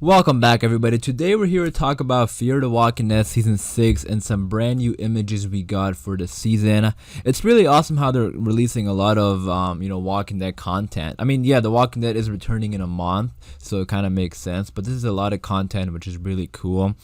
Welcome back, everybody. Today we're here to talk about Fear the Walking Dead Season 6 and some brand new images we got for the season. It's really awesome how they're releasing a lot of, Walking Dead content. I mean, yeah, The Walking Dead is returning in a month, so it kind of makes sense, but this is a lot of content, which is really cool.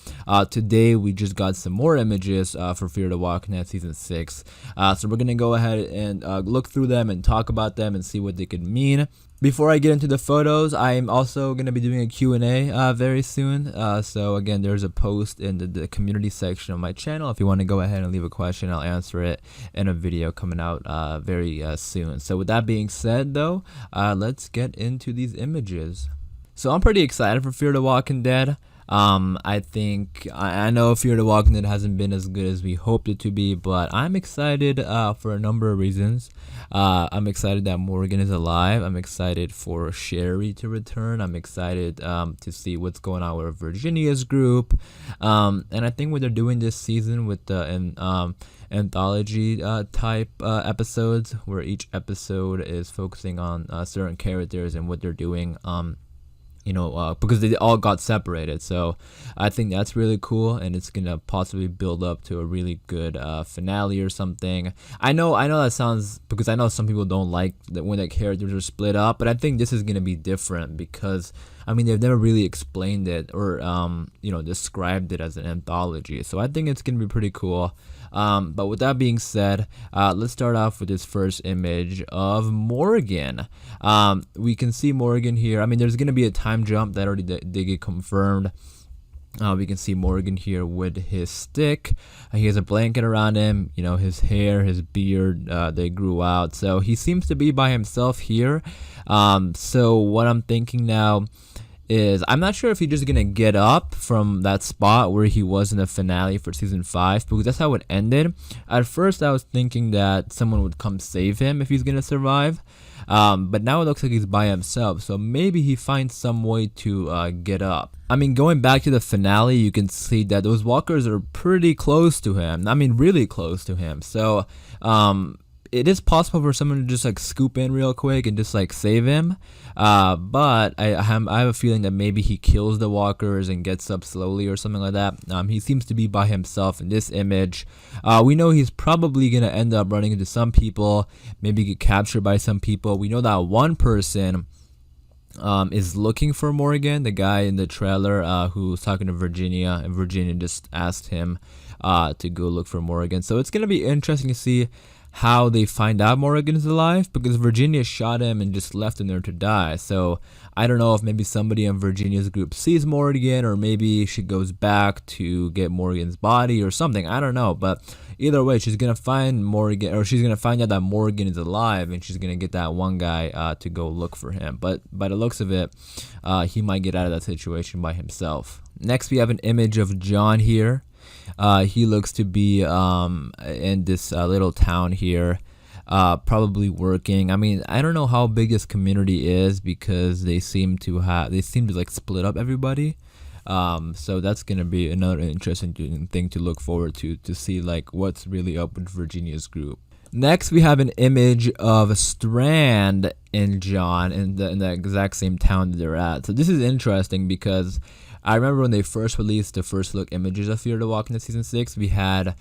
Today we just got some more images for Fear the Walking Dead Season 6. So we're going to go ahead and look through them and talk about them and see what they could mean. Before I get into the photos, I'm also going to be doing a Q&A very soon. So again, there's a post in the community section of my channel. If you want to go ahead and leave a question, I'll answer it in a video coming out very soon. So with that being said, though, let's get into these images. So I'm pretty excited for Fear the Walking Dead. I know Fear the Walking Dead hasn't been as good as we hoped it to be, but I'm excited for a number of reasons. I'm excited that Morgan is alive. I'm excited for Sherry to return. I'm excited to see what's going on with Virginia's group. And I think what they're doing this season with the anthology type episodes, where each episode is focusing on certain characters and what they're doing. Because they all got separated. So I think that's really cool, and it's gonna possibly build up to a really good finale or something. I know that sounds, because I know some people don't like that when the characters are split up, but I think this is gonna be different because they've never really explained it or described it as an anthology. So I think it's gonna be pretty cool. But with that being said, let's start off with this first image of Morgan. We can see Morgan here. There's going to be a time jump that already did get confirmed. We can see Morgan here with his stick. He has a blanket around him. His hair, his beard, they grew out. So he seems to be by himself here. So what I'm thinking now is I'm not sure if he's just gonna get up from that spot where he was in the finale for season 5, because that's how it ended. At first I was thinking that someone would come save him if he's gonna survive, but now it looks like he's by himself, so maybe he finds some way to get up. Going back to the finale, you can see that those walkers are pretty close to him. Really close to him. So it is possible for someone to just scoop in real quick and just save him, but I have a feeling that maybe he kills the walkers and gets up slowly or something like that. He seems to be by himself in this image. We know he's probably gonna end up running into some people, maybe get captured by some people. We know that one person is looking for Morgan, the guy in the trailer who was talking to Virginia, and Virginia just asked him to go look for Morgan. So it's gonna be interesting to see how they find out Morgan is alive, because Virginia shot him and just left him there to die. So I don't know if maybe somebody in Virginia's group sees Morgan, or maybe she goes back to get Morgan's body or something. I don't know, but either way, she's gonna find Morgan, or she's gonna find out that Morgan is alive, and she's gonna get that one guy to go look for him. But by the looks of it, he might get out of that situation by himself. Next, we have an image of John here. He looks to be in this little town here, probably working. I don't know how big this community is, because they seem to split up everybody. So that's gonna be another interesting thing to look forward to see what's really up with Virginia's group. Next, we have an image of Strand and John in the exact same town that they're at. So this is interesting because I remember when they first released the first look images of Fear the Walking Dead Season 6, we had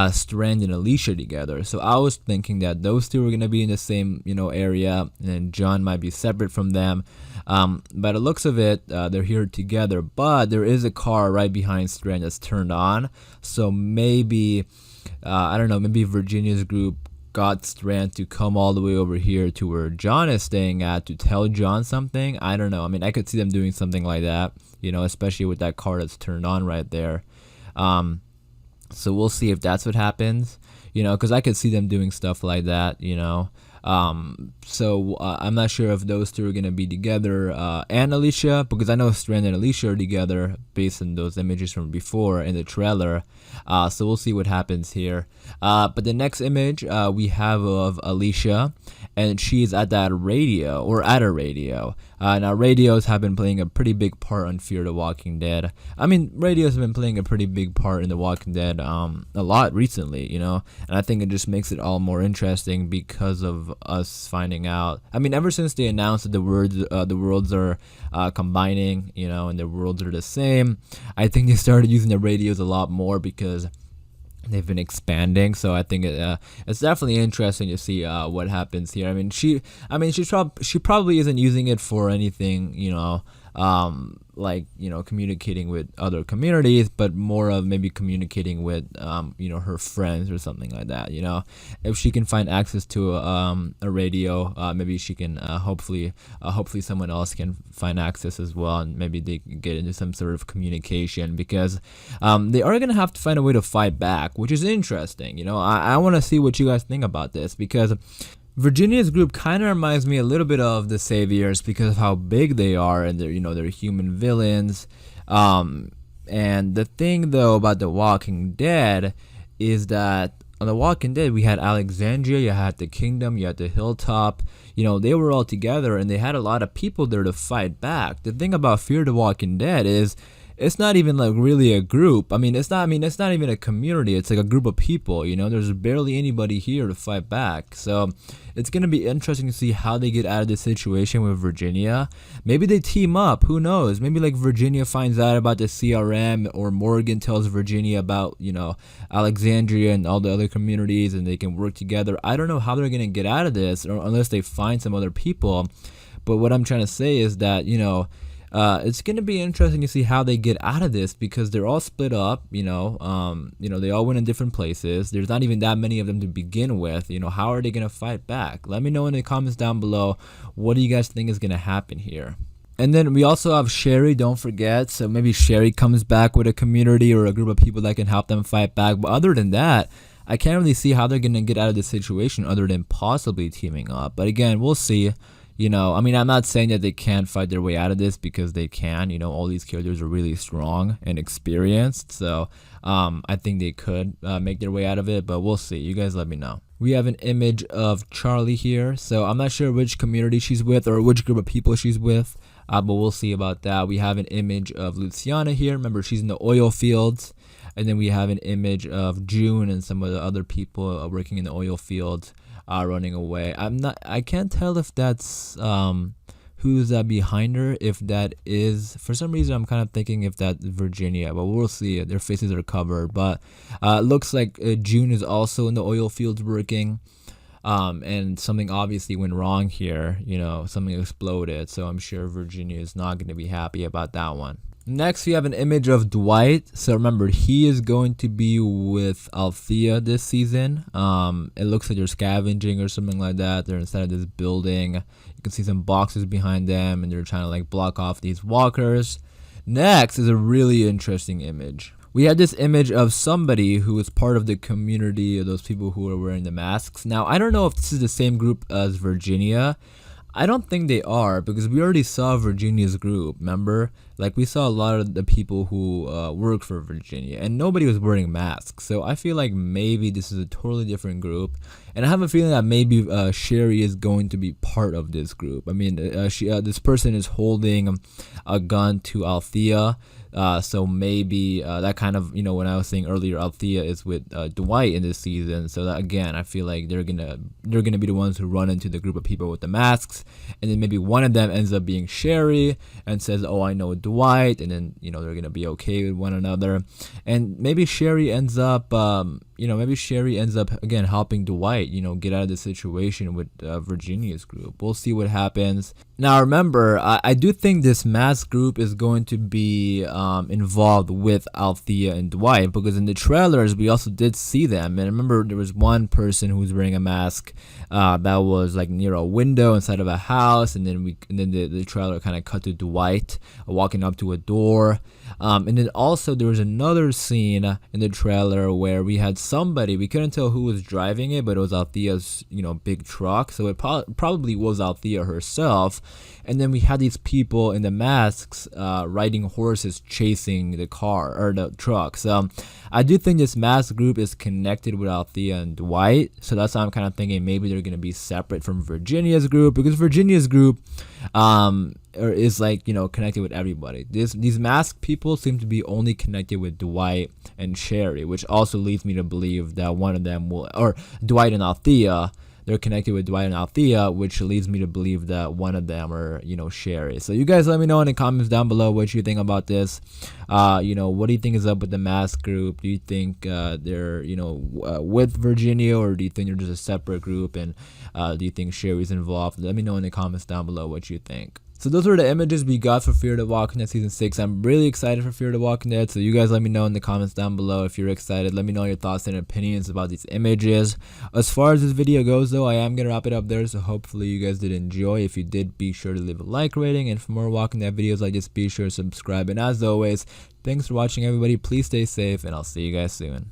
Strand and Alicia together. So I was thinking that those two were going to be in the same area, and John might be separate from them. By the looks of it, they're here together, but there is a car right behind Strand that's turned on. So maybe, I don't know, maybe Virginia's group got Strand to come all the way over here to where John is staying at to tell John something. I don't know. I could see them doing something like that, especially with that car that's turned on right there. So we'll see if that's what happens, because I could see them doing stuff like that, So I'm not sure if those two are going to be together, and Alicia, because I know Strand and Alicia are together based on those images from before in the trailer. So we'll see what happens here. But the next image we have of Alicia, and she's at that radio, or at a radio. Now radios have been playing a pretty big part on Fear the Walking Dead. I mean, radios have been playing a pretty big part in The Walking Dead a lot recently, you know, and I think it just makes it all more interesting because of us finding out. I mean, ever since they announced that the worlds are combining, you know, and the worlds are the same, I think they started using the radios a lot more because they've been expanding. So I think it's definitely interesting to see what happens here. I mean, she probably isn't using it for anything, you know, like, you know, communicating with other communities, but more of maybe communicating with you know, her friends or something like that. You know, if she can find access to a radio, maybe she can hopefully someone else can find access as well, and maybe they can get into some sort of communication, because they are gonna have to find a way to fight back, which is interesting. You know, I want to see what you guys think about this, because Virginia's group kind of reminds me a little bit of the Saviors because of how big they are, and they're, you know, they're human villains. And the thing though about The Walking Dead is that on The Walking Dead we had Alexandria, you had the Kingdom, you had the Hilltop. You know, they were all together and they had a lot of people there to fight back. The thing about Fear the Walking Dead is it's not even like really a group. I mean, it's not even a community. It's like a group of people, you know. There's barely anybody here to fight back. So it's going to be interesting to see how they get out of this situation with Virginia. Maybe they team up. Who knows? Maybe like Virginia finds out about the CRM, or Morgan tells Virginia about, you know, Alexandria and all the other communities, and they can work together. I don't know how they're going to get out of this, or unless they find some other people. But what I'm trying to say is that, you know, it's going to be interesting to see how they get out of this, because they're all split up, you know, they all went in different places. There's not even that many of them to begin with. You know, how are they going to fight back? Let me know in the comments down below. What do you guys think is going to happen here? And then we also have Sherry, don't forget. So maybe Sherry comes back with a community or a group of people that can help them fight back. But other than that, I can't really see how they're going to get out of this situation other than possibly teaming up. But again, we'll see. You know, I mean, I'm not saying that they can't fight their way out of this, because they can. You know, all these characters are really strong and experienced. So I think they could make their way out of it, but we'll see. You guys let me know. We have an image of Charlie here. So I'm not sure which community she's with or which group of people she's with, but we'll see about that. We have an image of Luciana here. Remember, she's in the oil fields. And then we have an image of June and some of the other people working in the oil fields. Running away. I can't tell if that's who's behind her. If that is, for some reason I'm kind of thinking if that's Virginia, but we'll see. Their faces are covered, but it looks like June is also in the oil fields working. And something obviously went wrong here. You know, something exploded, so I'm sure Virginia is not going to be happy about that one. Next, we have an image of Dwight. So remember, he is going to be with Althea this season. It looks like they're scavenging or something like that. They're inside of this building. You can see some boxes behind them, and they're trying to like block off these walkers. Next is a really interesting image. We had this image of somebody who was part of the community of those people who are wearing the masks. Now, I don't know if this is the same group as Virginia. I don't think they are, because we already saw Virginia's group, remember? Like, we saw a lot of the people who work for Virginia, and nobody was wearing masks. So I feel like maybe this is a totally different group. And I have a feeling that maybe Sherry is going to be part of this group. I mean, this person is holding a gun to Althea. So maybe that kind of, you know, when I was saying earlier, Althea is with Dwight in this season. So that, again, I feel like they're gonna be the ones who run into the group of people with the masks, and then maybe one of them ends up being Sherry and says, "Oh, I know Dwight," and then, you know, they're gonna be okay with one another, and maybe Sherry ends up again helping Dwight, you know, get out of the situation with Virginia's group. We'll see what happens. Now remember, I do think this mask group is going to be involved with Althea and Dwight, because in the trailers we also did see them. And remember, there was one person who was wearing a mask that was like near a window inside of a house, and then the trailer kind of cut to Dwight walking up to a door. And then also there was another scene in the trailer where we had somebody, we couldn't tell who was driving it, but it was Althea's, you know, big truck. So it probably was Althea herself. And then we had these people in the masks riding horses chasing the car or the truck. So I do think this mask group is connected with Althea and Dwight. So that's why I'm kind of thinking maybe they're going to be separate from Virginia's group, because Virginia's group, or is like, you know, connected with everybody. These masked people seem to be only connected with Dwight and Sherry, which also leads me to believe that one of them will, or Dwight and Althea, they're connected with Dwight and Althea, which leads me to believe that one of them are, you know, Sherry. So you guys let me know in the comments down below what you think about this. You know, what do you think is up with the mask group? Do you think they're, you know, with Virginia, or do you think they're just a separate group? And do you think Sherry's involved? Let me know in the comments down below what you think. So those were the images we got for Fear the Walking Dead Season 6. I'm really excited for Fear the Walking Dead, so you guys let me know in the comments down below if you're excited. Let me know your thoughts and opinions about these images. As far as this video goes though, I am going to wrap it up there, so hopefully you guys did enjoy. If you did, be sure to leave a like rating, and for more Walking Dead videos like this, be sure to subscribe. And as always, thanks for watching everybody. Please stay safe, and I'll see you guys soon.